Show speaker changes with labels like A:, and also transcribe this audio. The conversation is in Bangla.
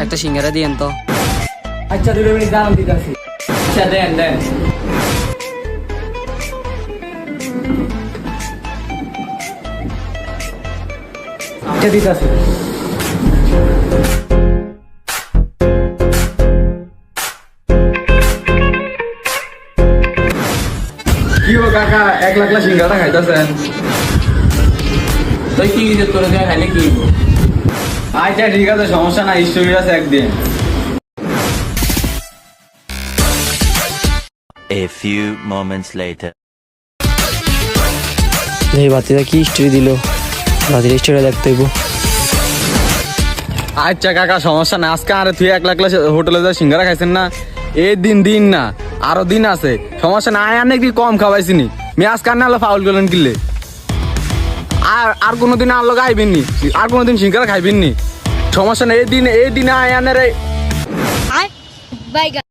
A: একটা সিঙ্গারা দিয়েন তো।
B: আচ্ছা 2 মিনিট দাঁড়ান দিতেছি। আচ্ছা দেন দেন। আচ্ছা দিতেছি।
C: কি ও কাকা 1 লাখ সিঙ্গারা খাইতেছেন?
B: তুই কি যে তোর দেয়া খাইলে কি হইব?
C: আচ্ছা ঠিক আছে, সমস্যা নাই, স্টোরি আছে একদিন।
D: A few moments later.
A: এই বাতিটা কি স্টোরি দিল, বাতির স্টোরি দেখতে হইব।
C: আচ্ছা কাকা সমস্যা না, আজকে আরে তুই 1 লাখ হোটেলে যা সিঙ্গারা খাইছেন না, এই দিন না আরো দিন আছে, সমস্যা না। আয় অনেক কম খাওয়াইছিনি, মেয়ে আজকে আর না হলে ফাউল করলেন কিনলে। আর কোনোদিন আর লোক আইবেন নি, আর কোনোদিন সিঙ্গারা খাইবেন নি, সমস্যা না। এই দিনে আয় আনে রে।
E: Bye, guys.